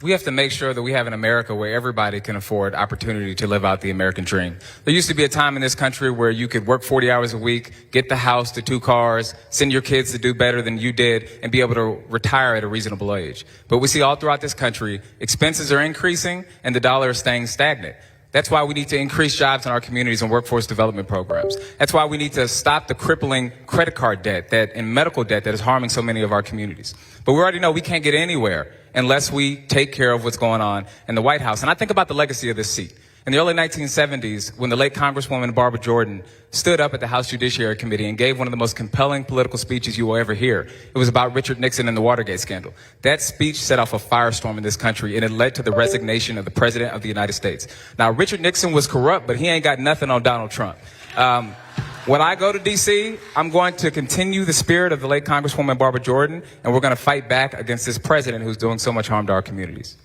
We have to make sure that we have an America where everybody can afford opportunity to live out the American dream. There used to be a time in this country where you could work 40 hours a week, get the house, the 2 cars, send your kids to do better than you did, and be able to retire at a reasonable age. But we see all throughout this country, expenses are increasing and the dollar is staying stagnant. That's why we need to increase jobs in our communities and workforce development programs. That's why we need to stop the crippling credit card debt and medical debt that is harming so many of our communities. But we already know we can't get anywhere unless we take care of what's going on in the White House. And I think about the legacy of this seat. In the early 1970s, when the late Congresswoman Barbara Jordan stood up at the House Judiciary Committee and gave one of the most compelling political speeches you will ever hear, it was about Richard Nixon and the Watergate scandal. That speech set off a firestorm in this country, and it led to the resignation of the President of the United States. Now, Richard Nixon was corrupt, but he ain't got nothing on Donald Trump. When I go to D.C., I'm going to continue the spirit of the late Congresswoman Barbara Jordan, and we're going to fight back against this president who's doing so much harm to our communities.